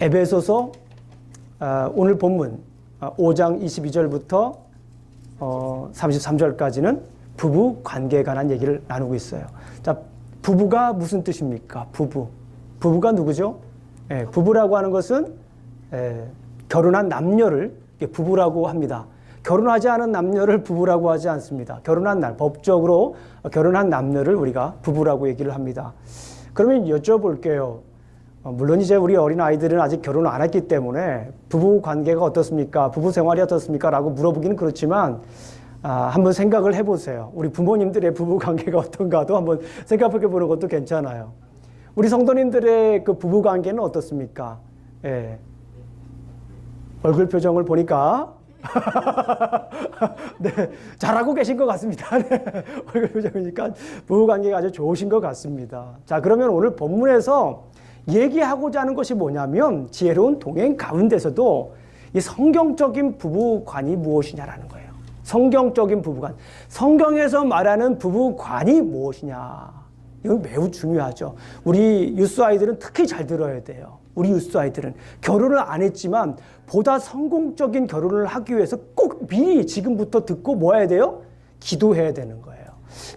에베소서 오늘 본문 5장 22절부터 33절까지는 부부 관계에 관한 얘기를 나누고 있어요. 자, 부부가 무슨 뜻입니까? 부부가 누구죠? 부부라고 하는 것은 결혼한 남녀를 부부라고 합니다. 결혼하지 않은 남녀를 부부라고 하지 않습니다. 법적으로 결혼한 남녀를 우리가 부부라고 얘기를 합니다. 그러면 여쭤볼게요. 물론 이제 우리 어린 아이들은 아직 결혼을 안 했기 때문에 부부 관계가 어떻습니까? 부부 생활이 어떻습니까? 라고 물어보기는 그렇지만 한번 생각을 해보세요. 우리 부모님들의 부부 관계가 어떤가도 한번 생각해 보는 것도 괜찮아요. 우리 성도님들의 그 부부 관계는 어떻습니까? 얼굴 표정을 보니까 네, 잘하고 계신 것 같습니다. 네, 얼굴 표정이니까 부부 관계가 아주 좋으신 것 같습니다. 자, 그러면 오늘 본문에서 얘기하고자 하는 것이 뭐냐면 지혜로운 동행 가운데서도 이 성경적인 부부관이 무엇이냐라는 거예요. 성경적인 부부관. 성경에서 말하는 부부관이 무엇이냐. 이건 매우 중요하죠. 우리 유스 아이들은 특히 잘 들어야 돼요. 우리 유스 아이들은 결혼을 안 했지만 보다 성공적인 결혼을 하기 위해서 꼭 미리 지금부터 듣고 뭐 해야 돼요? 기도해야 되는 거예요.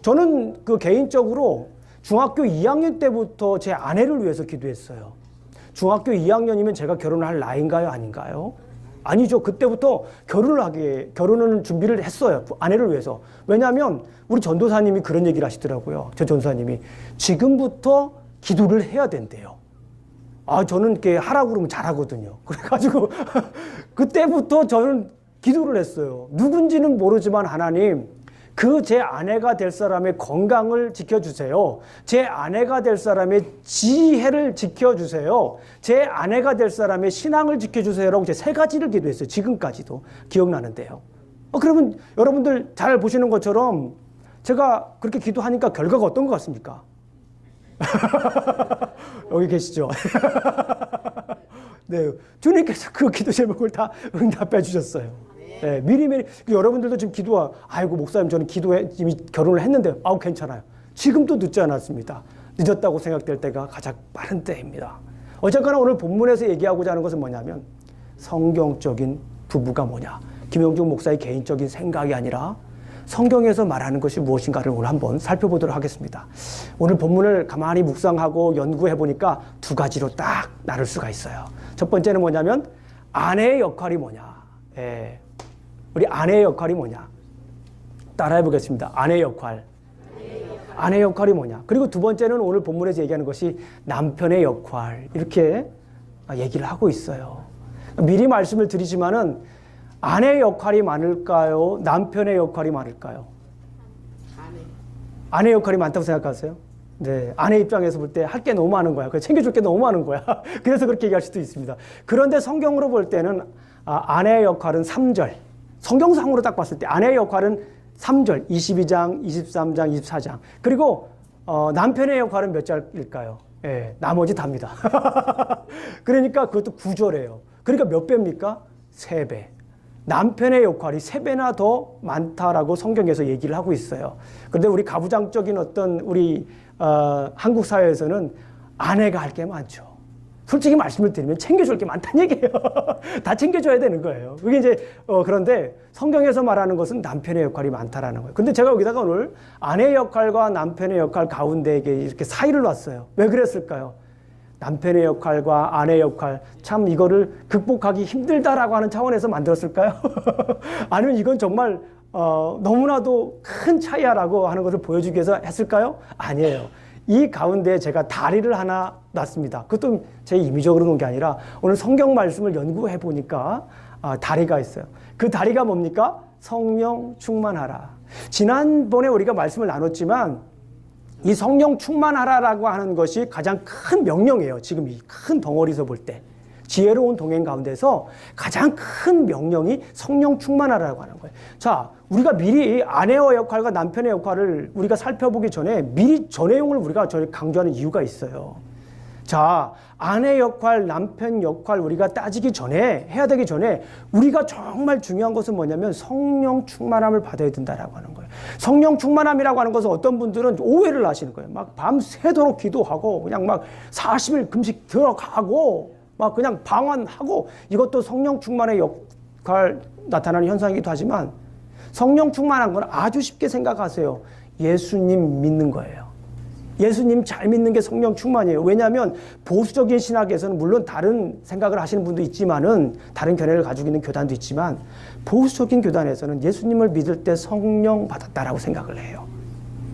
저는 개인적으로 중학교 2학년 때부터 제 아내를 위해서 기도했어요. 중학교 2학년이면 제가 결혼할 나이인가요? 아닌가요? 아니죠. 그때부터 결혼을 준비를 했어요. 아내를 위해서. 왜냐하면 우리 전도사님이 그런 얘기를 하시더라고요. 저 전도사님이 지금부터 기도를 해야 된대요. 저는 이렇게 하라고 그러면 잘하거든요. 그래가지고 그때부터 저는 기도를 했어요. 누군지는 모르지만 하나님, 제 아내가 될 사람의 건강을 지켜주세요. 제 아내가 될 사람의 지혜를 지켜주세요. 제 아내가 될 사람의 신앙을 지켜주세요라고 제 3가지를 기도했어요. 지금까지도 기억나는데요. 그러면 여러분들 잘 보시는 것처럼 제가 그렇게 기도하니까 결과가 어떤 것 같습니까? 여기 계시죠? 네, 주님께서 그 기도 제목을 다 응답해 주셨어요. 네, 미리미리. 여러분들도 지금 아이고 목사님 저는 이미 결혼을 했는데 괜찮아요. 지금도 늦지 않았습니다. 늦었다고 생각될 때가 가장 빠른 때입니다. 어쨌거나 오늘 본문에서 얘기하고자 하는 것은 뭐냐면 성경적인 부부가 뭐냐. 김영중 목사의 개인적인 생각이 아니라 성경에서 말하는 것이 무엇인가를 오늘 한번 살펴보도록 하겠습니다. 오늘 본문을 가만히 묵상하고 연구해 보니까 2가지로 딱 나눌 수가 있어요. 첫 번째는 뭐냐면 아내의 역할이 뭐냐. 우리 아내의 역할이 뭐냐. 따라해 보겠습니다. 아내의 역할. 아내의 역할이 뭐냐. 그리고 2번째는 오늘 본문에서 얘기하는 것이 남편의 역할. 이렇게 얘기를 하고 있어요. 미리 말씀을 드리지만은 아내의 역할이 많을까요? 남편의 역할이 많을까요? 아내의 역할이 많다고 생각하세요? 네, 아내 입장에서 볼 때 할 게 너무 많은 거야. 챙겨줄 게 너무 많은 거야. 그래서 그렇게 얘기할 수도 있습니다. 그런데 성경으로 볼 때는 아내의 역할은 3절. 성경상으로 딱 봤을 때 아내의 역할은 3절, 22장, 23장, 24장. 그리고 남편의 역할은 몇 절일까요? 나머지 답니다. 그러니까 그것도 9절이에요. 그러니까 몇 배입니까? 3배. 남편의 역할이 3배나 더 많다라고 성경에서 얘기를 하고 있어요. 그런데 우리 가부장적인 우리 한국 사회에서는 아내가 할 게 많죠. 솔직히 말씀을 드리면 챙겨줄 게 많다는 얘기예요. 다 챙겨줘야 되는 거예요. 그게 이제 그런데 성경에서 말하는 것은 남편의 역할이 많다라는 거예요. 근데 제가 여기다가 오늘 아내의 역할과 남편의 역할 가운데 이렇게 사이를 놨어요. 왜 그랬을까요? 남편의 역할과 아내의 역할, 참 이거를 극복하기 힘들다라고 하는 차원에서 만들었을까요? 아니면 이건 정말 너무나도 큰 차이야라고 하는 것을 보여주기 위해서 했을까요? 아니에요. 이 가운데 제가 다리를 하나 놨습니다. 그것도 제 임의적으로 놓은 게 아니라 오늘 성경 말씀을 연구해 보니까 다리가 있어요. 그 다리가 뭡니까? 성령 충만하라. 지난번에 우리가 말씀을 나눴지만 이 성령 충만하라라고 하는 것이 가장 큰 명령이에요. 지금 이 큰 덩어리에서 볼 때. 지혜로운 동행 가운데서 가장 큰 명령이 성령 충만하라고 하는 거예요. 자, 우리가 미리 아내의 역할과 남편의 역할을 우리가 살펴보기 전에 미리 저 내용을 우리가 강조하는 이유가 있어요. 자, 아내 역할, 남편 역할 우리가 따지기 전에, 해야 되기 전에 우리가 정말 중요한 것은 뭐냐면 성령 충만함을 받아야 된다라고 하는 거예요. 성령 충만함이라고 하는 것은 어떤 분들은 오해를 하시는 거예요. 막 밤새도록 기도하고 그냥 막 40일 금식 들어가고 막 그냥 방언하고 이것도 성령 충만의 역할 나타나는 현상이기도 하지만 성령 충만한 건 아주 쉽게 생각하세요. 예수님 믿는 거예요. 예수님 잘 믿는 게 성령 충만이에요. 왜냐하면 보수적인 신학에서는 물론 다른 생각을 하시는 분도 있지만은 다른 견해를 가지고 있는 교단도 있지만 보수적인 교단에서는 예수님을 믿을 때 성령 받았다라고 생각을 해요.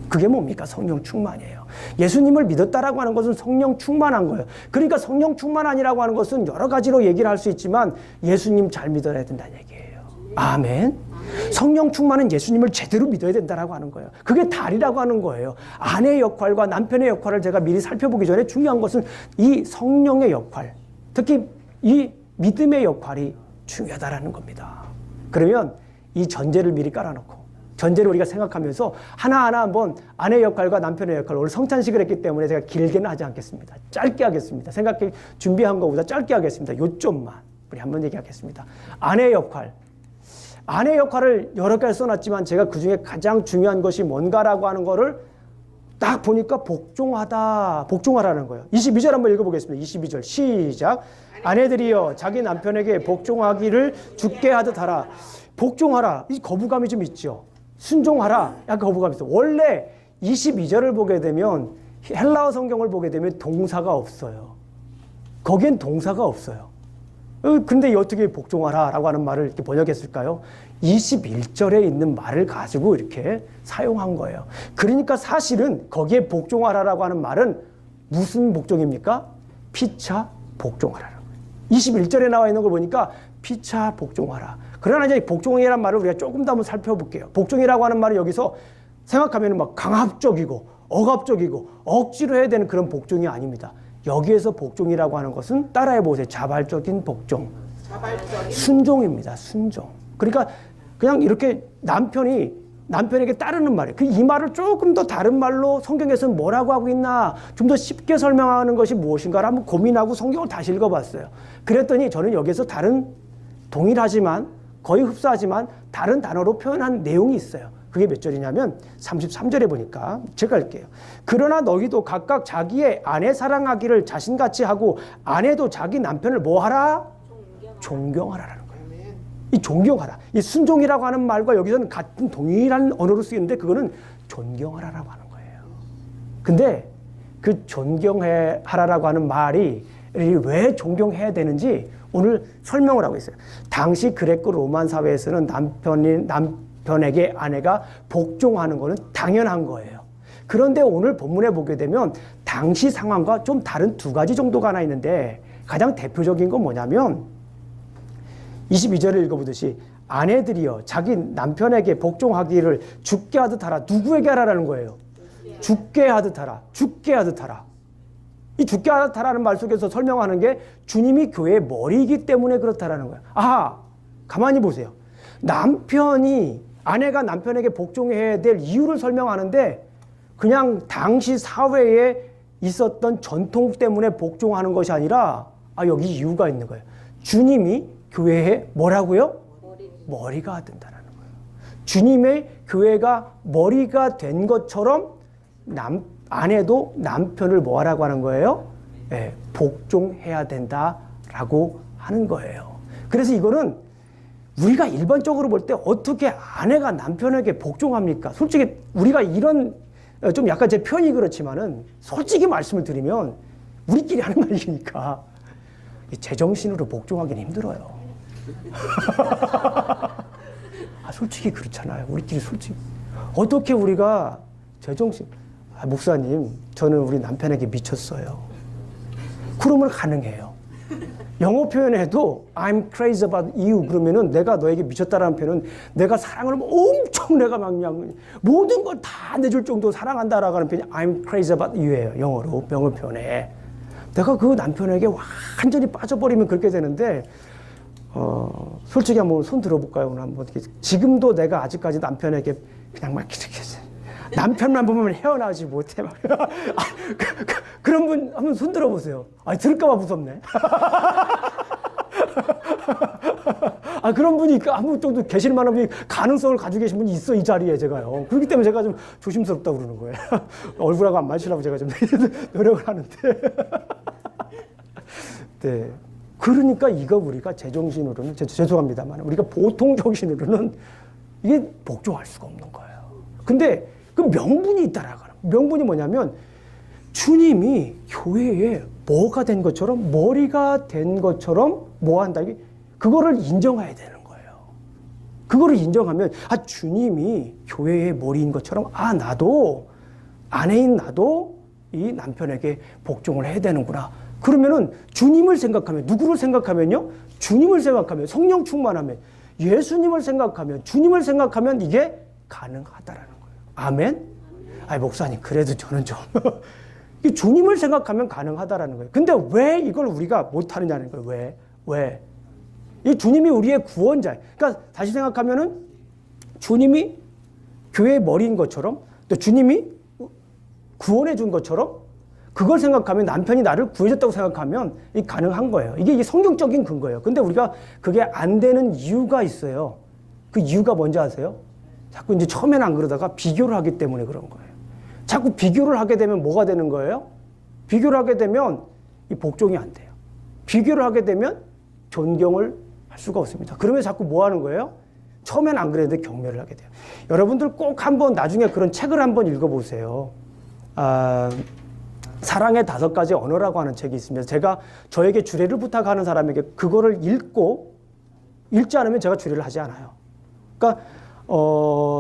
그게 뭡니까? 성령 충만이에요. 예수님을 믿었다라고 하는 것은 성령 충만한 거예요. 그러니까 성령 충만한이라고 하는 것은 여러 가지로 얘기를 할 수 있지만 예수님 잘 믿어야 된다는 얘기예요. 아멘. 성령 충만은 예수님을 제대로 믿어야 된다라고 하는 거예요. 그게 달이라고 하는 거예요. 아내의 역할과 남편의 역할을 제가 미리 살펴보기 전에 중요한 것은 이 성령의 역할, 특히 이 믿음의 역할이 중요하다라는 겁니다. 그러면 이 전제를 미리 깔아놓고 전제를 우리가 생각하면서 하나하나 한번 아내의 역할과 남편의 역할, 오늘 성찬식을 했기 때문에 제가 길게는 하지 않겠습니다. 짧게 하겠습니다. 생각해 준비한 것보다 짧게 하겠습니다. 요점만 우리 한번 얘기하겠습니다. 아내의 역할. 아내의 역할을 여러 가지 써놨지만 제가 그중에 가장 중요한 것이 뭔가라고 하는 거를 딱 보니까 복종하라는 거예요. 22절 한번 읽어보겠습니다. 22절 시작. 아내들이여 자기 남편에게 복종하기를 주께 하듯 하라. 복종하라. 이 거부감이 좀 있죠. 순종하라. 약간 거부감이 있어요. 원래 22절을 보게 되면 헬라어 성경을 보게 되면 동사가 없어요. 거기엔 동사가 없어요. 근데 어떻게 복종하라 라고 하는 말을 이렇게 번역했을까요? 21절에 있는 말을 가지고 이렇게 사용한 거예요. 그러니까 사실은 거기에 복종하라라고 하는 말은 무슨 복종입니까? 피차 복종하라라는 거예요. 21절에 나와 있는 걸 보니까 피차 복종하라. 그러나 이제 복종이라는 말을 우리가 조금 더 한번 살펴볼게요. 복종이라고 하는 말은 여기서 생각하면 막 강압적이고 억압적이고 억지로 해야 되는 그런 복종이 아닙니다. 여기에서 복종이라고 하는 것은 따라해 보세요. 자발적인 복종. 순종입니다. 순종. 그러니까 그냥 이렇게 남편에게 따르는 말이에요. 이 말을 조금 더 다른 말로 성경에서는 뭐라고 하고 있나 좀 더 쉽게 설명하는 것이 무엇인가를 한번 고민하고 성경을 다시 읽어봤어요. 그랬더니 저는 여기서 다른 동일하지만 거의 흡사하지만 다른 단어로 표현한 내용이 있어요. 그게 몇 절이냐면 33절에 보니까 제가 할게요. 그러나 너희도 각각 자기의 아내 사랑하기를 자신같이 하고 아내도 자기 남편을 뭐 하라? 존경하라라는 거예요. 이 존경하라. 이 순종이라고 하는 말과 여기서는 같은 동일한 언어로 쓰이는데 그거는 존경하라라고 하는 거예요. 근데 그 존경하라라고 하는 말이 왜 존경해야 되는지 오늘 설명을 하고 있어요. 당시 그레코 로만 사회에서는 남편에게 아내가 복종하는 것은 당연한 거예요. 그런데 오늘 본문에 보게 되면 당시 상황과 좀 다른 두 가지 정도가 하나 있는데 가장 대표적인 건 뭐냐면 22절을 읽어보듯이 아내들이여 자기 남편에게 복종하기를 주께 하듯 하라. 누구에게 하라라는 거예요? 주께 하듯 하라. 주께 하듯 하라. 이 주께 하듯 하라는 말 속에서 설명하는 게 주님이 교회의 머리이기 때문에 그렇다라는 거예요. 아하, 가만히 보세요. 아내가 남편에게 복종해야 될 이유를 설명하는데 그냥 당시 사회에 있었던 전통 때문에 복종하는 것이 아니라 여기 이유가 있는 거예요. 주님이 교회에 뭐라고요? 머리가 된다는 거예요. 주님의 교회가 머리가 된 것처럼 아내도 남편을 뭐 하라고 하는 거예요? 네, 복종해야 된다라고 하는 거예요. 그래서 이거는 우리가 일반적으로 볼 때 어떻게 아내가 남편에게 복종합니까? 솔직히 우리가 이런 좀 약간 제 표현이 그렇지만은 솔직히 말씀을 드리면 우리끼리 하는 말이니까 제정신으로 복종하기는 힘들어요. 솔직히 그렇잖아요. 우리끼리 솔직히 어떻게 우리가 제정신 목사님 저는 우리 남편에게 미쳤어요. 그러면 가능해요. 영어 표현에도 I'm crazy about you 그러면은 내가 너에게 미쳤다라는 표현은 내가 사랑을 엄청 내가 막 그냥 모든 걸 다 내줄 정도로 사랑한다라고 하는 표현이 I'm crazy about you예요. 영어로 표현에 내가 그 남편에게 완전히 빠져버리면 그렇게 되는데 솔직히 한번 손 들어볼까요? 오늘 한번 지금도 내가 아직까지 남편에게 그냥 막 이렇게 남편만 보면 헤어나오지 못해 막 그런 분 한번 손 들어보세요. 들을까봐 무섭네. 그런 분이 아무 정도 계실 만한 분이 가능성을 가지고 계신 분이 있어 이 자리에 제가요. 그렇기 때문에 제가 좀 조심스럽다고 그러는 거예요. 얼굴하고 안 맞추려고 제가 좀 노력을 하는데. 네. 그러니까 이거 우리가 제정신으로는, 죄송합니다만, 우리가 보통 정신으로는 이게 복종할 수가 없는 거예요. 근데 그 명분이 있다라고 하는, 명분이 뭐냐면 주님이 교회에 뭐가 된 것처럼, 머리가 된 것처럼 뭐 한다, 그거를 인정해야 되는 거예요. 그거를 인정하면, 아, 주님이 교회의 머리인 것처럼, 아, 나도, 아내인 나도 이 남편에게 복종을 해야 되는구나. 그러면은 주님을 생각하면, 누구를 생각하면요? 주님을 생각하면, 성령 충만하면, 예수님을 생각하면, 주님을 생각하면 이게 가능하다라는 거예요. 아멘? 아이, 목사님, 그래도 저는 좀. 이 주님을 생각하면 가능하다라는 거예요. 근데 왜 이걸 우리가 못하느냐는 거예요. 왜? 이 주님이 우리의 구원자. 그러니까 다시 생각하면은 주님이 교회의 머리인 것처럼, 또 주님이 구원해 준 것처럼, 그걸 생각하면, 남편이 나를 구해줬다고 생각하면 이게 가능한 거예요. 이게 성경적인 근거예요. 근데 우리가 그게 안 되는 이유가 있어요. 그 이유가 뭔지 아세요? 자꾸 이제 처음에는 안 그러다가 비교를 하기 때문에 그런 거예요. 자꾸 비교를 하게 되면 뭐가 되는 거예요? 비교를 하게 되면 이 복종이 안 돼요. 비교를 하게 되면 존경을 할 수가 없습니다. 그러면 자꾸 뭐 하는 거예요? 처음에는 안 그랬는데 경멸을 하게 돼요. 여러분들 꼭 한번 나중에 그런 책을 한번 읽어보세요. 사랑의 5가지 언어라고 하는 책이 있습니다. 제가 저에게 주례를 부탁하는 사람에게 그거를 읽지 않으면 제가 주례를 하지 않아요. 그러니까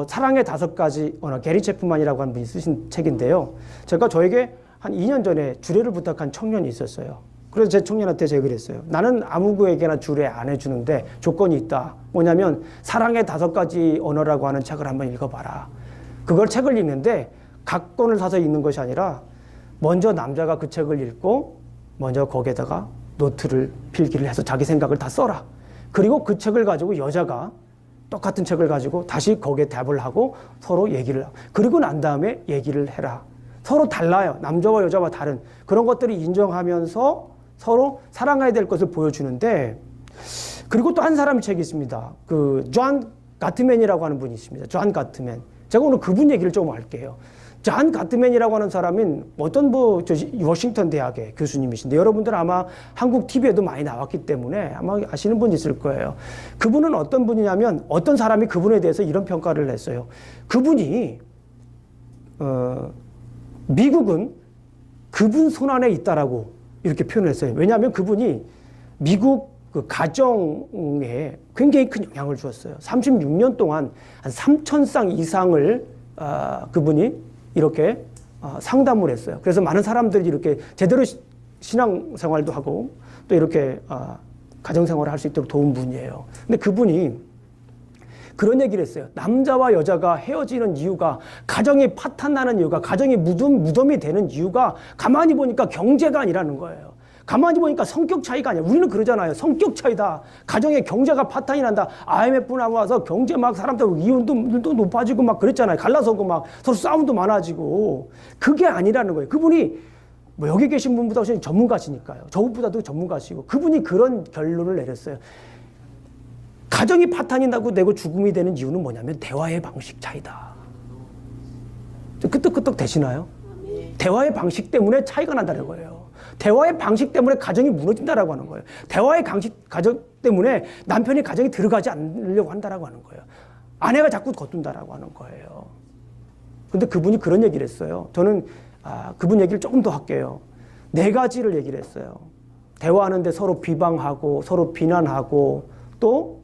사랑의 5가지 언어, 게리 체프만이라고 하는 분이 쓰신 책인데요. 제가 저에게 한 2년 전에 주례를 부탁한 청년이 있었어요. 그래서 제 청년한테 제가 그랬어요. 나는 아무에게나 주례 안 해주는데 조건이 있다. 뭐냐면 사랑의 5가지 언어라고 하는 책을 한번 읽어봐라. 그걸 책을 읽는데 각 권을 사서 읽는 것이 아니라 먼저 남자가 그 책을 읽고 먼저 거기에다가 노트를 필기를 해서 자기 생각을 다 써라. 그리고 그 책을 가지고 여자가 똑같은 책을 가지고 다시 거기에 답을 하고 서로 얘기를 하고, 그리고 난 다음에 얘기를 해라. 서로 달라요. 남자와 여자와 다른 그런 것들을 인정하면서 서로 사랑해야 될 것을 보여주는데, 그리고 또 한 사람의 책이 있습니다. 그 존 가트맨이라고 하는 분이 있습니다. 존 가트맨. 제가 오늘 그분 얘기를 좀 할게요. 존 가트맨이라고 하는 사람은 어떤 워싱턴 대학의 교수님이신데, 여러분들 아마 한국 TV에도 많이 나왔기 때문에 아마 아시는 분 있을 거예요. 그분은 어떤 분이냐면, 어떤 사람이 그분에 대해서 이런 평가를 했어요. 그분이 미국은 그분 손안에 있다라고 이렇게 표현을 했어요. 왜냐하면 그분이 미국 그 가정에 굉장히 큰 영향을 주었어요. 36년 동안 한 3,000쌍 이상을 그분이 이렇게 상담을 했어요. 그래서 많은 사람들이 이렇게 제대로 신앙생활도 하고 또 이렇게 가정생활을 할 수 있도록 도운 분이에요. 근데 그분이 그런 얘기를 했어요. 남자와 여자가 헤어지는 이유가, 가정이 파탄나는 이유가, 가정이 무덤이 되는 이유가 가만히 보니까 경제가 아니라는 거예요. 가만히 보니까 성격 차이가 아니야. 우리는 그러잖아요. 성격 차이다. 가정의 경제가 파탄이 난다. IMF 나와서 경제 막 사람들 이혼도 높아지고 막 그랬잖아요. 갈라서고 막 서로 싸움도 많아지고. 그게 아니라는 거예요. 그분이 뭐 여기 계신 분보다 훨씬 전문가시니까요. 저보다도 전문가시고. 그분이 그런 결론을 내렸어요. 가정이 파탄이 나고 내고 죽음이 되는 이유는 뭐냐면 대화의 방식 차이다. 끄떡끄떡 되시나요? 대화의 방식 때문에 차이가 난다는 거예요. 대화의 방식 때문에 가정이 무너진다라고 하는 거예요. 대화의 가정 때문에 남편이 가정에 들어가지 않으려고 한다라고 하는 거예요. 아내가 자꾸 거둔다라고 하는 거예요. 근데 그분이 그런 얘기를 했어요. 저는 그분 얘기를 조금 더 할게요. 4가지를 얘기를 했어요. 대화하는데 서로 비방하고 서로 비난하고 또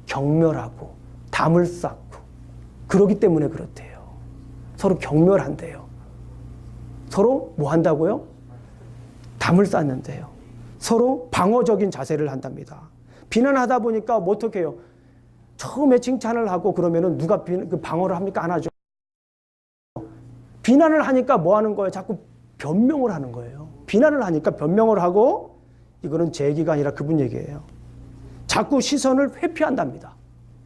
경멸하고 담을 쌓고 그러기 때문에 그렇대요. 서로 경멸한대요. 서로 뭐 한다고요? 담을 쌓는데요. 서로 방어적인 자세를 한답니다. 비난하다 보니까 뭐 어떻게 해요? 처음에 칭찬을 하고 그러면은 누가 그 방어를 합니까? 안 하죠. 비난을 하니까 뭐 하는 거예요? 자꾸 변명을 하는 거예요. 비난을 하니까 변명을 하고, 이거는 제 얘기가 아니라 그분 얘기예요. 자꾸 시선을 회피한답니다.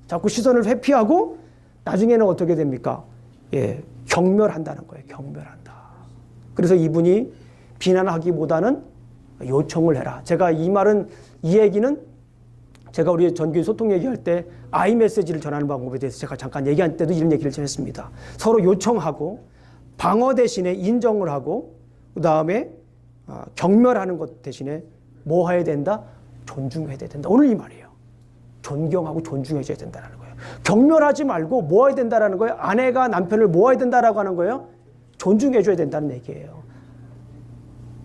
자꾸 시선을 회피하고 나중에는 어떻게 됩니까? 경멸한다는 거예요. 경멸한다. 그래서 이분이 비난하기보다는 요청을 해라. 제가 이 얘기는 제가 우리 전교회 소통 얘기할 때 아이메시지를 전하는 방법에 대해서 제가 잠깐 얘기할 때도 이런 얘기를 좀 했습니다. 서로 요청하고 방어 대신에 인정을 하고, 그 다음에 경멸하는 것 대신에 뭐 해야 된다? 존중해야 된다. 오늘 이 말이에요. 존경하고 존중해줘야 된다는 거예요. 경멸하지 말고 모아야 된다는 거예요. 아내가 남편을 모아야 된다라고 하는 거예요. 존중해줘야 된다는 얘기예요.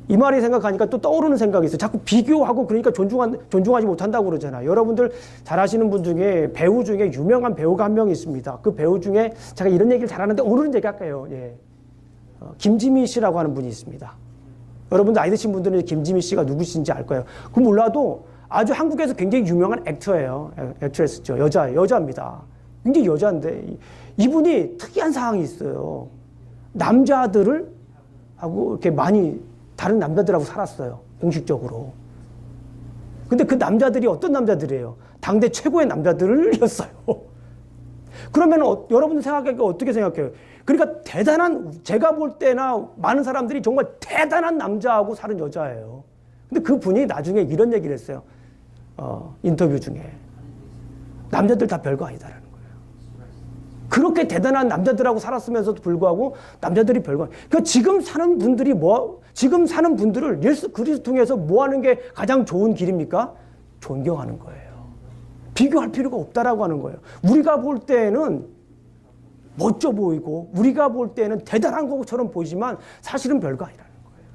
이 말이 생각하니까 또 떠오르는 생각이 있어요. 자꾸 비교하고 그러니까 존중하지 못한다고 그러잖아요. 여러분들 잘 아시는 분 중에 배우 중에 유명한 배우가 한 명 있습니다. 그 배우 중에 제가 이런 얘기를 잘하는데 오늘은 얘기할까요? 예. 김지미 씨라고 하는 분이 있습니다. 여러분들 나이 드신 분들은 김지미 씨가 누구신지 알 거예요. 그 몰라도 아주 한국에서 굉장히 유명한 액터예요. 액트레스죠. 여자입니다. 굉장히 여자인데 이분이 특이한 상황이 있어요. 남자들을 하고 이렇게 많이 다른 남자들하고 살았어요. 공식적으로. 근데 그 남자들이 어떤 남자들이에요? 당대 최고의 남자들이었어요. 그러면 여러분들 생각하기가 어떻게 생각해요? 그러니까 대단한, 제가 볼 때나 많은 사람들이 정말 대단한 남자하고 사는 여자예요. 근데 그 분이 나중에 이런 얘기를 했어요. 인터뷰 중에. 남자들 다 별거 아니다라는 거예요. 그렇게 대단한 남자들하고 살았으면서도 불구하고 남자들이 별거 아니에요. 그러니까 지금 사는 분들을 예수 그리스도 통해서 뭐 하는 게 가장 좋은 길입니까? 존경하는 거예요. 비교할 필요가 없다라고 하는 거예요. 우리가 볼 때는 멋져 보이고 우리가 볼 때는 대단한 것처럼 보이지만 사실은 별거 아니라는 거예요.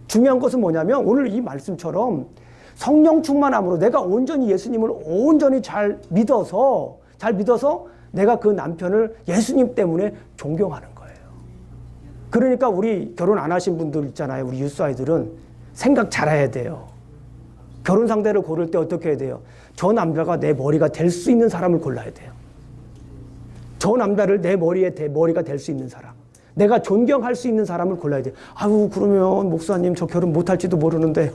중요한 것은 뭐냐면 오늘 이 말씀처럼 성령 충만함으로 내가 온전히 예수님을 온전히 잘 믿어서 내가 그 남편을 예수님 때문에 존경하는 거예요. 그러니까 우리 결혼 안 하신 분들 있잖아요. 우리 유스 아이들은 생각 잘해야 돼요. 결혼 상대를 고를 때 어떻게 해야 돼요? 저 남자가 내 머리가 될 수 있는 사람을 골라야 돼요. 저 남자를 내 머리가 될 수 있는 사람. 내가 존경할 수 있는 사람을 골라야 돼요. 아유, 그러면 목사님 저 결혼 못할지도 모르는데요.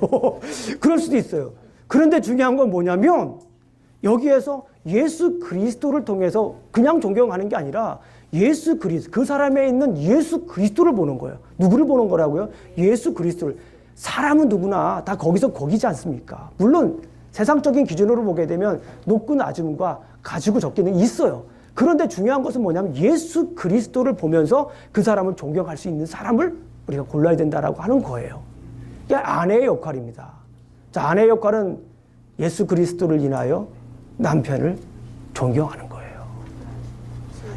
그럴 수도 있어요. 그런데 중요한 건 뭐냐면 여기에서 예수 그리스도를 통해서 그냥 존경하는 게 아니라 예수 그리스도, 그 사람에 있는 예수 그리스도를 보는 거예요. 누구를 보는 거라고요? 예수 그리스도를. 사람은 누구나 다 거기서 거기지 않습니까? 물론 세상적인 기준으로 보게 되면 높고 낮음과 가지고 적기는 있어요. 그런데 중요한 것은 뭐냐면 예수 그리스도를 보면서 그 사람을 존경할 수 있는 사람을 우리가 골라야 된다라고 하는 거예요. 이게 아내의 역할입니다. 자, 아내의 역할은 예수 그리스도를 인하여 남편을 존경하는 거예요.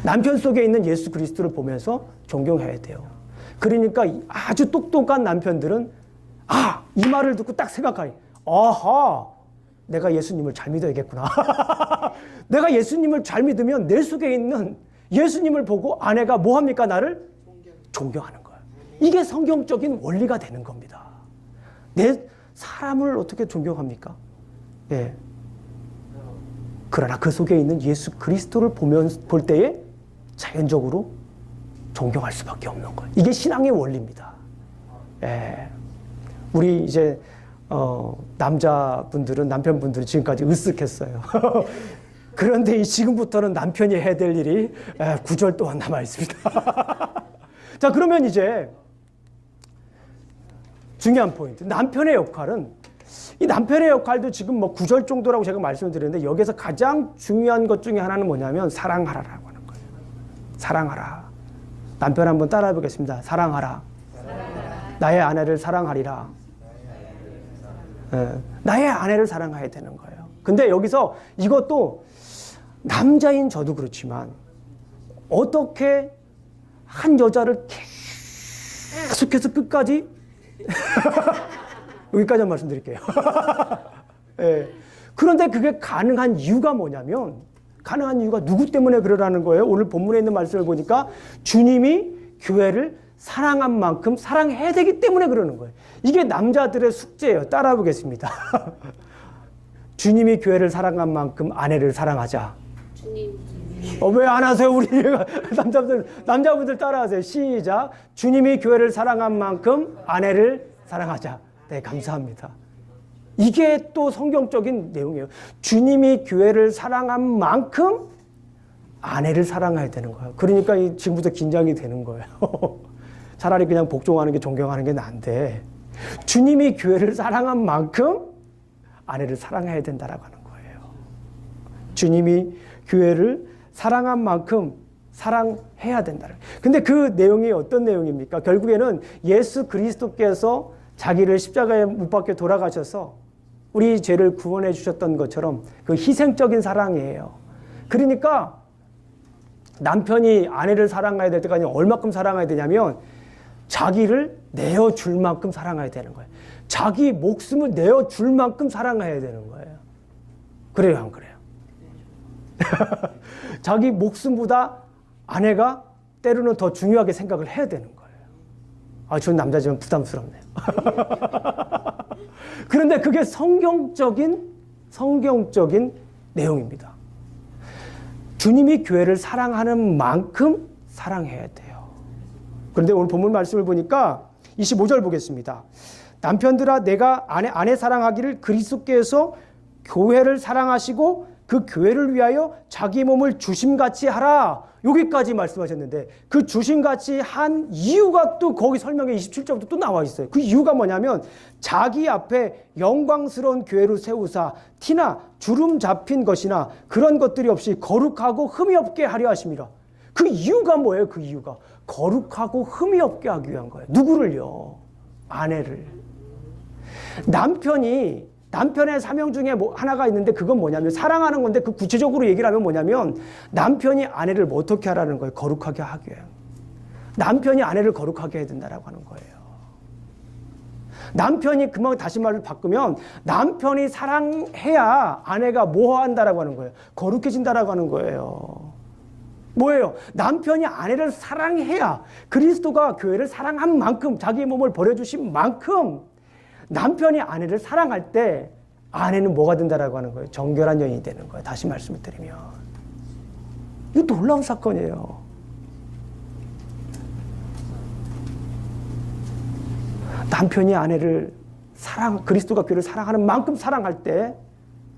남편 속에 있는 예수 그리스도를 보면서 존경해야 돼요. 그러니까 아주 똑똑한 남편들은 이 말을 듣고 딱 생각하니 아하, 내가 예수님을 잘 믿어야겠구나. 내가 예수님을 잘 믿으면 내 속에 있는 예수님을 보고 아내가 뭐 합니까? 나를 존경하는 거예요. 이게 성경적인 원리가 되는 겁니다. 내 사람을 어떻게 존경합니까? 예. 그러나 그 속에 있는 예수 그리스도를 볼 때에 자연적으로 존경할 수밖에 없는 거예요. 이게 신앙의 원리입니다. 예. 우리 이제 남편분들은 지금까지 으쓱했어요. 그런데 지금부터는 남편이 해야 될 일이 9절 동안 남아 있습니다. 자, 그러면 이제 중요한 포인트. 남편의 역할은, 이 남편의 역할도 지금 9절 정도라고 제가 말씀을 드렸는데 여기서 가장 중요한 것 중에 하나는 뭐냐면 사랑하라라고 하는 거예요. 사랑하라. 남편 한번 따라해 보겠습니다. 사랑하라. 나의 아내를 사랑하리라. 나의 아내를 사랑해야 되는 거예요. 근데 여기서 이것도 남자인 저도 그렇지만 어떻게 한 여자를 계속해서 끝까지 여기까지 말씀드릴게요. 네. 그런데 그게 가능한 이유가 뭐냐면 가능한 이유가 누구 때문에 그러라는 거예요? 오늘 본문에 있는 말씀을 보니까 주님이 교회를 사랑한 만큼 사랑해야 되기 때문에 그러는 거예요. 이게 남자들의 숙제예요. 따라 보겠습니다. 주님이 교회를 사랑한 만큼 아내를 사랑하자. 주님. 왜 안 하세요? 우리 남자분들 따라하세요. 시작. 주님이 교회를 사랑한 만큼 아내를 사랑하자. 네, 감사합니다. 이게 또 성경적인 내용이에요. 주님이 교회를 사랑한 만큼 아내를 사랑해야 되는 거예요. 그러니까 지금부터 긴장이 되는 거예요. 차라리 그냥 복종하는 게 존경하는 게 나은데 주님이 교회를 사랑한 만큼 아내를 사랑해야 된다라고 하는 거예요. 주님이 교회를 사랑한 만큼 사랑해야 된다. 근데 그 내용이 어떤 내용입니까? 결국에는 예수 그리스도께서 자기를 십자가에 못 박혀 돌아가셔서 우리 죄를 구원해 주셨던 것처럼 그 희생적인 사랑이에요. 그러니까 남편이 아내를 사랑해야 될 때가 아니라 얼마큼 사랑해야 되냐면 자기를 내어줄 만큼 사랑해야 되는 거예요. 자기 목숨을 내어줄 만큼 사랑해야 되는 거예요. 그래요, 안 그래요? 자기 목숨보다 아내가 때로는 더 중요하게 생각을 해야 되는 거예요. 아, 저는 남자지만 부담스럽네요. 그런데 그게 성경적인 내용입니다. 주님이 교회를 사랑하는 만큼 사랑해야 돼요. 그런데 오늘 본문 말씀을 보니까 25절 보겠습니다. 남편들아 내가 아내 사랑하기를 그리스도께서 교회를 사랑하시고 그 교회를 위하여 자기 몸을 주심같이 하라. 여기까지 말씀하셨는데 그 주심같이 한 이유가 또 거기 설명에 27절부터 또 나와 있어요. 그 이유가 뭐냐면 자기 앞에 영광스러운 교회로 세우사 티나 주름 잡힌 것이나 그런 것들이 없이 거룩하고 흠이 없게 하려 하심이라. 그 이유가 뭐예요? 그 이유가 거룩하고 흠이 없게 하기 위한 거예요. 누구를요? 아내를. 남편의 사명 중에 하나가 있는데 그건 뭐냐면 사랑하는 건데 그 구체적으로 얘기를 하면 뭐냐면 남편이 아내를 어떻게 하라는 거예요? 거룩하게 하기 위해. 남편이 아내를 거룩하게 해야 된다라고 하는 거예요. 남편이 그만 다시 말을 바꾸면 남편이 사랑해야 아내가 뭐 한다라고 하는 거예요? 거룩해진다라고 하는 거예요. 뭐예요? 남편이 아내를 사랑해야 그리스도가 교회를 사랑한 만큼 자기의 몸을 버려주신 만큼 남편이 아내를 사랑할 때 아내는 뭐가 된다라고 하는 거예요? 정결한 여인이 되는 거예요. 다시 말씀을 드리면 이거 놀라운 사건이에요. 남편이 아내를 그리스도가 교회를 사랑하는 만큼 사랑할 때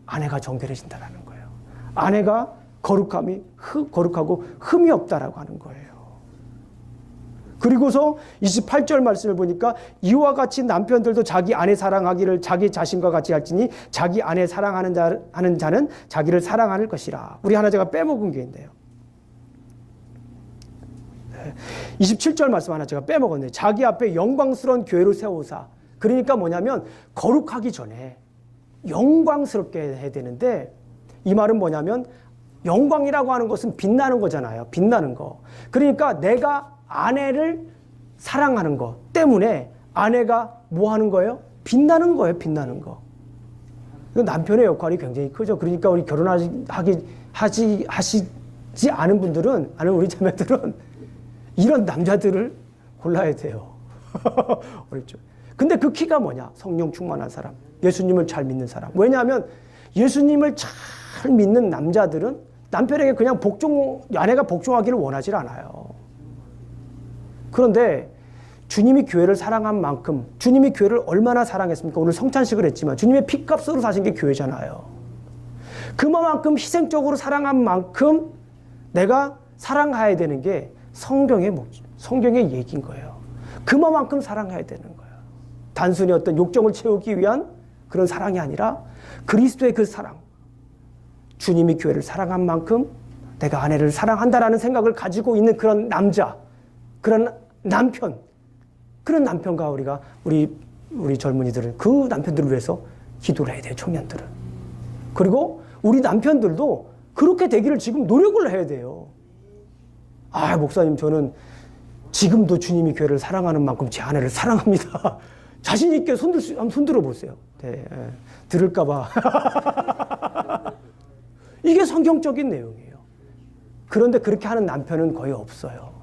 아내가 정결해진다라는 거예요. 아내가 거룩하고 흠이 없다라고 하는 거예요. 그리고서 28절 말씀을 보니까 이와 같이 남편들도 자기 아내 사랑하기를 자기 자신과 같이 할지니 자기 아내 사랑하는 자는 자기를 사랑할 것이라. 우리 하나 제가 빼먹은 게 있네요. 27절 말씀 하나 제가 빼먹었네요. 자기 앞에 영광스러운 교회로 세우사. 그러니까 뭐냐면 거룩하기 전에 영광스럽게 해야 되는데 이 말은 뭐냐면 영광이라고 하는 것은 빛나는 거잖아요. 빛나는 거. 그러니까 내가 아내를 사랑하는 것 때문에 아내가 뭐 하는 거예요? 빛나는 거예요. 빛나는 거. 남편의 역할이 굉장히 크죠. 그러니까 우리 하시지 않은 분들은, 우리 자매들은 이런 남자들을 골라야 돼요. 어렵죠. 근데 그 키가 뭐냐? 성령 충만한 사람, 예수님을 잘 믿는 사람. 왜냐하면 예수님을 잘 믿는 남자들은 남편에게 그냥 아내가 복종하기를 원하지 않아요. 그런데 주님이 교회를 사랑한 만큼 주님이 교회를 얼마나 사랑했습니까? 오늘 성찬식을 했지만 주님의 피값으로 사신 게 교회잖아요. 그만큼 희생적으로 사랑한 만큼 내가 사랑해야 되는 게 성경의 얘기인 거예요. 그만큼 사랑해야 되는 거예요. 단순히 어떤 욕정을 채우기 위한 그런 사랑이 아니라 그리스도의 그 사랑, 주님이 교회를 사랑한 만큼 내가 아내를 사랑한다라는 생각을 가지고 있는 그런 남자, 그런 남편, 그런 남편과 우리 젊은이들은 그 남편들을 위해서 기도를 해야 돼요. 청년들은. 그리고 우리 남편들도 그렇게 되기를 지금 노력을 해야 돼요. 아, 목사님, 저는 지금도 주님이 교회를 사랑하는 만큼 제 아내를 사랑합니다. 자신 있게 한번 손들어 보세요. 네, 들을까봐. 이게 성경적인 내용이에요. 그런데 그렇게 하는 남편은 거의 없어요.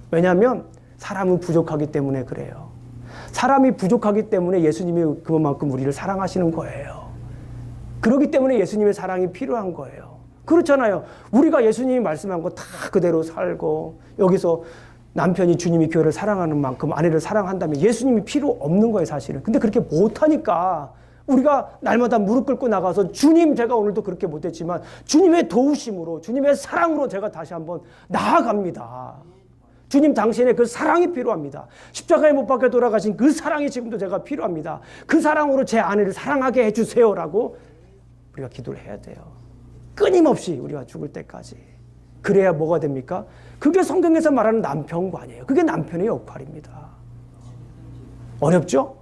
왜냐하면 사람은 부족하기 때문에 그래요. 사람이 부족하기 때문에 예수님이 그만큼 우리를 사랑하시는 거예요. 그렇기 때문에 예수님의 사랑이 필요한 거예요. 그렇잖아요. 우리가 예수님이 말씀한 거 다 그대로 살고 여기서 남편이 주님이 교회를 사랑하는 만큼 아내를 사랑한다면 예수님이 필요 없는 거예요, 사실은. 근데 그렇게 못하니까 우리가 날마다 무릎 꿇고 나가서 주님, 제가 오늘도 그렇게 못했지만 주님의 도우심으로, 주님의 사랑으로 제가 다시 한번 나아갑니다. 주님, 당신의 그 사랑이 필요합니다. 십자가에 못 박혀 돌아가신 그 사랑이 지금도 제가 필요합니다. 그 사랑으로 제 아내를 사랑하게 해주세요라고 우리가 기도를 해야 돼요. 끊임없이 우리가 죽을 때까지. 그래야 뭐가 됩니까? 그게 성경에서 말하는 남편관이에요. 그게 남편의 역할입니다. 어렵죠?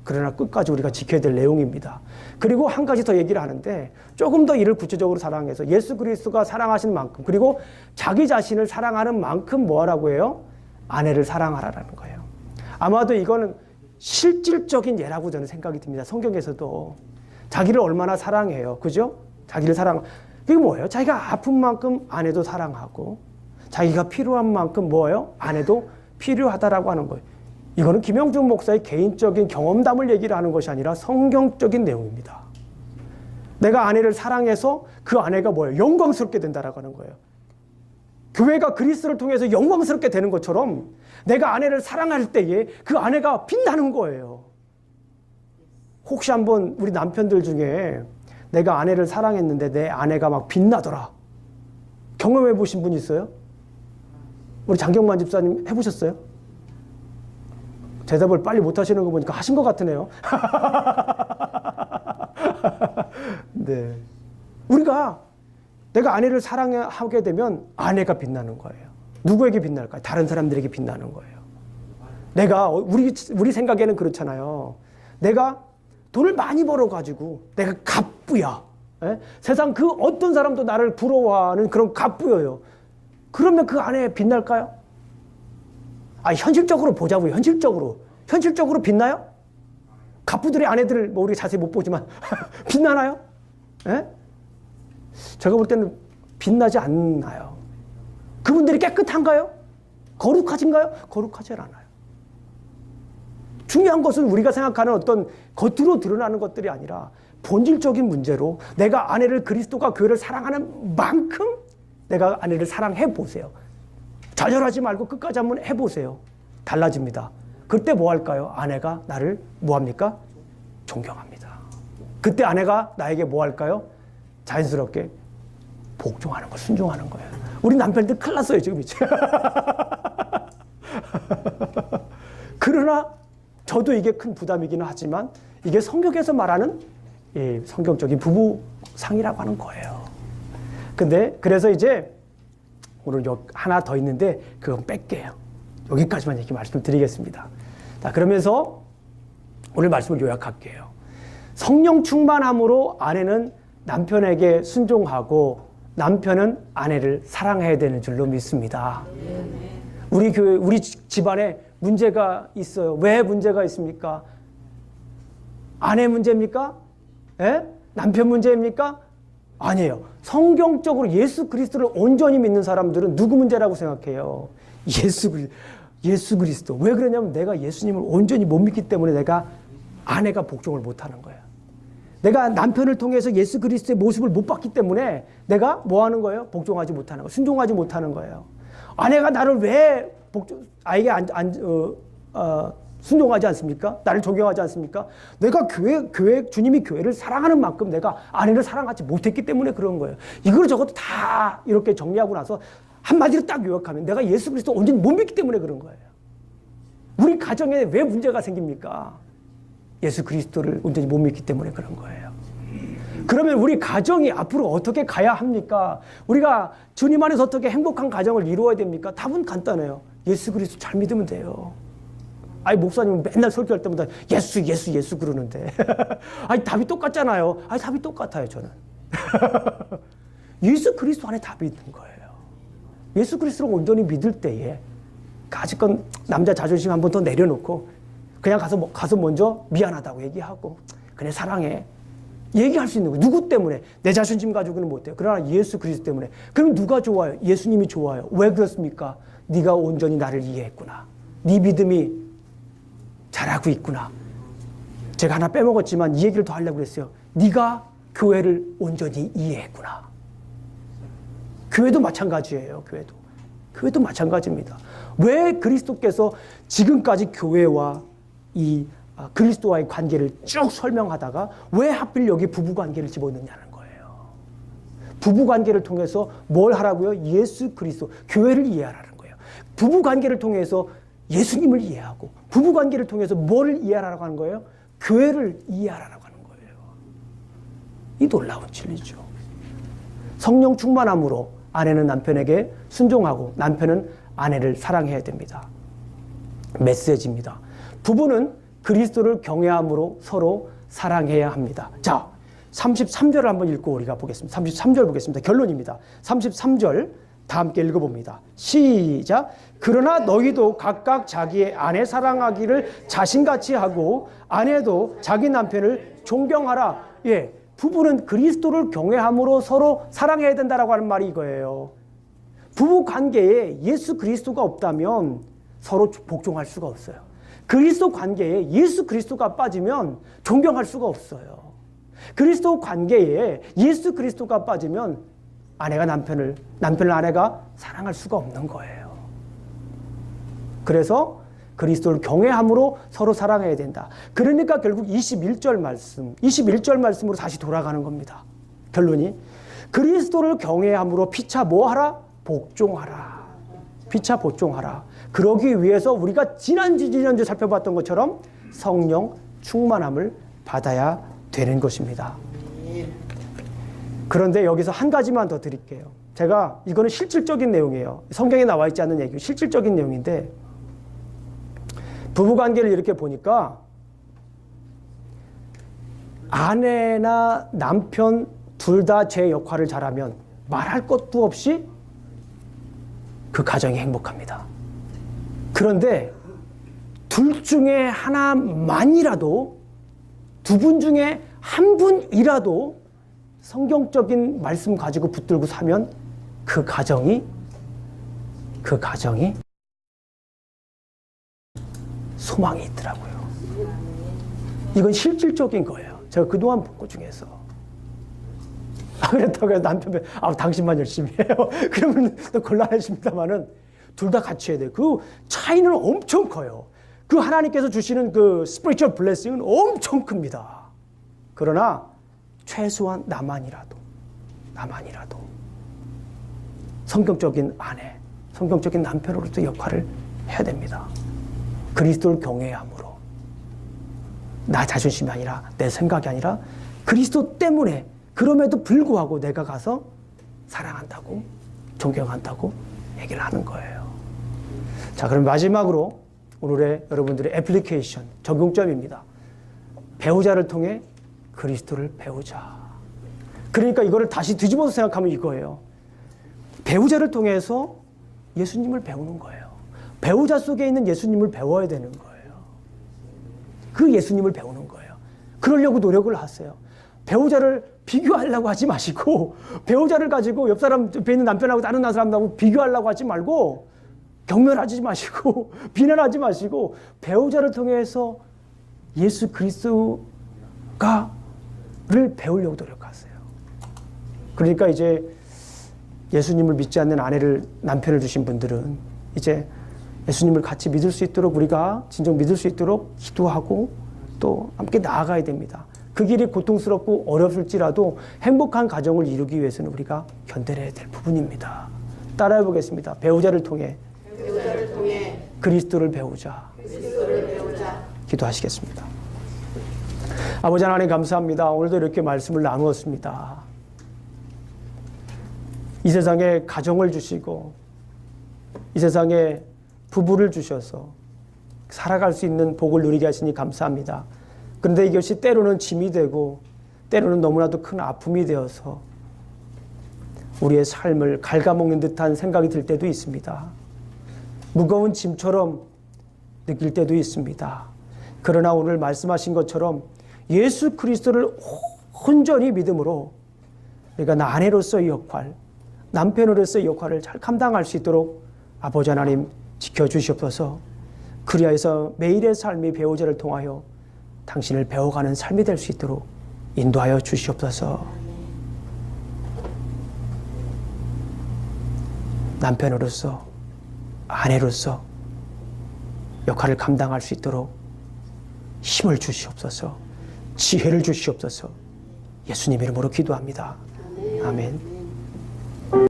그러나 끝까지 우리가 지켜야 될 내용입니다. 그리고 한 가지 더 얘기를 하는데 조금 더 이를 구체적으로 사랑해서 예수 그리스도가 사랑하신 만큼 그리고 자기 자신을 사랑하는 만큼 뭐 하라고 해요? 아내를 사랑하라는 거예요. 아마도 이거는 실질적인 예라고 저는 생각이 듭니다. 성경에서도 자기를 얼마나 사랑해요. 그죠? 자기를 그게 뭐예요? 자기가 아픈 만큼 아내도 사랑하고 자기가 필요한 만큼 뭐예요? 아내도 필요하다라고 하는 거예요. 이거는 김영준 목사의 개인적인 경험담을 얘기를 하는 것이 아니라 성경적인 내용입니다. 내가 아내를 사랑해서 그 아내가 뭐예요? 영광스럽게 된다라고 하는 거예요. 교회가 그리스도를 통해서 영광스럽게 되는 것처럼 내가 아내를 사랑할 때에 그 아내가 빛나는 거예요. 혹시 한번 우리 남편들 중에 내가 아내를 사랑했는데 내 아내가 막 빛나더라. 경험해 보신 분 있어요? 우리 장경만 집사님 해보셨어요? 대답을 빨리 못 하시는 거 보니까 하신 것 같으네요. 네. 우리가 내가 아내를 사랑하게 되면 아내가 빛나는 거예요. 누구에게 빛날까요? 다른 사람들에게 빛나는 거예요. 내가 우리 생각에는 그렇잖아요. 내가 돈을 많이 벌어가지고 내가 갑부야. 예? 세상 그 어떤 사람도 나를 부러워하는 그런 갑부예요. 그러면 그 아내에 빛날까요? 현실적으로 보자고요. 현실적으로 빛나요? 갑부들의 아내들을 뭐 우리가 자세히 못 보지만 빛나나요? 예? 제가 볼 때는 빛나지 않나요? 그분들이 깨끗한가요? 거룩하신가요? 거룩하지 않아요. 중요한 것은 우리가 생각하는 어떤 겉으로 드러나는 것들이 아니라 본질적인 문제로 내가 아내를 그리스도가 교회를 사랑하는 만큼 내가 아내를 사랑해 보세요. 좌절하지 말고 끝까지 한번 해보세요. 달라집니다. 그때 뭐 할까요? 아내가 나를 뭐 합니까? 존경합니다. 그때 아내가 나에게 뭐 할까요? 자연스럽게 복종하는 거, 순종하는 거예요. 우리 남편들 큰일 났어요, 지금 이제. 그러나 저도 이게 큰 부담이기는 하지만 이게 성경에서 말하는 성경적인 부부상이라고 하는 거예요. 근데 그래서 이제 오늘 하나 더 있는데 그건 뺄게요. 여기까지만 이렇게 말씀을 드리겠습니다. 자, 그러면서 오늘 말씀을 요약할게요. 성령 충만함으로 아내는 남편에게 순종하고 남편은 아내를 사랑해야 되는 줄로 믿습니다. 우리 교회, 우리 집안에 문제가 있어요. 왜 문제가 있습니까? 아내 문제입니까? 예? 남편 문제입니까? 아니에요. 성경적으로 예수 그리스도를 온전히 믿는 사람들은 누구 문제라고 생각해요? 예수 그리스도. 왜 그러냐면 내가 예수님을 온전히 못 믿기 때문에 내가 아내가 복종을 못하는 거예요. 내가 남편을 통해서 예수 그리스도의 모습을 못 봤기 때문에 내가 뭐 하는 거예요? 복종하지 못하는 거예요. 순종하지 못하는 거예요. 아내가 나를 왜 아이에게 순종하지 않습니까? 나를 존경하지 않습니까? 내가 주님이 교회를 사랑하는 만큼 내가 아내를 사랑하지 못했기 때문에 그런 거예요. 이걸 저것도 다 이렇게 정리하고 나서 한마디로 딱 요약하면 내가 예수 그리스도 온전히 못 믿기 때문에 그런 거예요. 우리 가정에 왜 문제가 생깁니까? 예수 그리스도를 온전히 못 믿기 때문에 그런 거예요. 그러면 우리 가정이 앞으로 어떻게 가야 합니까? 우리가 주님 안에서 어떻게 행복한 가정을 이루어야 됩니까? 답은 간단해요. 예수 그리스도 잘 믿으면 돼요. 목사님은 맨날 설교할 때마다 예수 그러는데. 답이 똑같잖아요. 답이 똑같아요, 저는. 예수 그리스도 안에 답이 있는 거예요. 예수 그리스도를 온전히 믿을 때에 가지건 남자 자존심 한 번 더 내려놓고 그냥 가서 먼저 미안하다고 얘기하고 그래 사랑해. 얘기할 수 있는 거예요. 누구 때문에? 내 자존심 가지고는 못해요. 그러나 예수 그리스도 때문에. 그럼 누가 좋아요? 예수님이 좋아요. 왜 그렇습니까? 네가 온전히 나를 이해했구나. 네 믿음이 잘하고 있구나. 제가 하나 빼먹었지만 이 얘기를 더 하려고 그랬어요. 네가 교회를 온전히 이해했구나. 교회도 마찬가지예요. 교회도 마찬가지입니다. 왜 그리스도께서 지금까지 교회와 이 그리스도와의 관계를 쭉 설명하다가 왜 하필 여기 부부관계를 집어넣냐는 거예요. 부부관계를 통해서 뭘 하라고요? 예수 그리스도, 교회를 이해하라는 거예요. 부부관계를 통해서 예수님을 이해하고 부부관계를 통해서 뭘 이해하라고 하는 거예요? 교회를 이해하라고 하는 거예요. 이 놀라운 진리죠. 성령 충만함으로 아내는 남편에게 순종하고 남편은 아내를 사랑해야 됩니다. 메시지입니다. 부부는 그리스도를 경외함으로 서로 사랑해야 합니다. 자, 33절을 한번 읽고 우리가 보겠습니다. 33절 보겠습니다. 결론입니다. 33절 다 함께 읽어봅니다. 시작. 그러나 너희도 각각 자기의 아내 사랑하기를 자신같이 하고 아내도 자기 남편을 존경하라. 예, 부부는 그리스도를 경외함으로 서로 사랑해야 된다라고 하는 말이 이거예요. 부부 관계에 예수 그리스도가 없다면 서로 복종할 수가 없어요. 그리스도 관계에 예수 그리스도가 빠지면 존경할 수가 없어요. 그리스도 관계에 예수 그리스도가 빠지면 아내가 남편을 아내가 사랑할 수가 없는 거예요. 그래서 그리스도를 경외함으로 서로 사랑해야 된다. 그러니까 결국 21절 말씀으로 다시 돌아가는 겁니다. 결론이 그리스도를 경외함으로 피차 뭐하라? 복종하라. 피차 복종하라. 그러기 위해서 우리가 지난주 살펴봤던 것처럼 성령 충만함을 받아야 되는 것입니다. 그런데 여기서 한 가지만 더 드릴게요. 제가 이거는 실질적인 내용이에요. 성경에 나와 있지 않은 얘기, 실질적인 내용인데 부부관계를 이렇게 보니까 아내나 남편 둘 다 제 역할을 잘하면 말할 것도 없이 그 가정이 행복합니다. 그런데 둘 중에 하나만이라도 두 분 중에 한 분이라도 성경적인 말씀 가지고 붙들고 사면 그 가정이 소망이 있더라고요. 이건 실질적인 거예요. 제가 그동안 본 것 중에서. 그렇다고 해서 남편, 당신만 열심히 해요. 그러면 또 곤란해집니다만은 둘 다 같이 해야 돼요. 그 차이는 엄청 커요. 그 하나님께서 주시는 그 스피리추얼 블레싱은 엄청 큽니다. 그러나 최소한 나만이라도 성경적인 아내, 성경적인 남편으로서 역할을 해야 됩니다. 그리스도를 경외함으로 나 자존심이 아니라 내 생각이 아니라 그리스도 때문에 그럼에도 불구하고 내가 가서 사랑한다고 존경한다고 얘기를 하는 거예요. 자, 그럼 마지막으로 오늘의 여러분들의 애플리케이션 적용점입니다. 배우자를 통해 그리스도를 배우자. 그러니까 이거를 다시 뒤집어서 생각하면 이거예요. 배우자를 통해서 예수님을 배우는 거예요. 배우자 속에 있는 예수님을 배워야 되는 거예요. 그 예수님을 배우는 거예요. 그러려고 노력을 하세요. 배우자를 비교하려고 하지 마시고 배우자를 가지고 옆 사람 옆에 있는 남편하고 다른 사람하고 비교하려고 하지 말고 경멸하지 마시고 비난하지 마시고 배우자를 통해서 예수 그리스도를 배우려고 노력하세요. 그러니까 이제 예수님을 믿지 않는 남편을 주신 분들은 이제 예수님을 같이 믿을 수 있도록 우리가 진정 믿을 수 있도록 기도하고 또 함께 나아가야 됩니다. 그 길이 고통스럽고 어렵을지라도 행복한 가정을 이루기 위해서는 우리가 견뎌내야 될 부분입니다. 따라해 보겠습니다. 배우자를 통해 그리스도를 배우자. 기도하시겠습니다. 아버지 하나님 감사합니다. 오늘도 이렇게 말씀을 나누었습니다. 이 세상에 가정을 주시고 이 세상에 부부를 주셔서 살아갈 수 있는 복을 누리게 하시니 감사합니다. 그런데 이것이 때로는 짐이 되고 때로는 너무나도 큰 아픔이 되어서 우리의 삶을 갉아먹는 듯한 생각이 들 때도 있습니다. 무거운 짐처럼 느낄 때도 있습니다. 그러나 오늘 말씀하신 것처럼 예수 그리스도를 온전히 믿음으로 내가 나 아내로서의 역할, 남편으로서의 역할을 잘 감당할 수 있도록 아버지 하나님 지켜주시옵소서. 그리하여서 매일의 삶이 배우자를 통하여 당신을 배워가는 삶이 될 수 있도록 인도하여 주시옵소서. 남편으로서 아내로서 역할을 감당할 수 있도록 힘을 주시옵소서. 지혜를 주시옵소서. 예수님 이름으로 기도합니다. 아멘.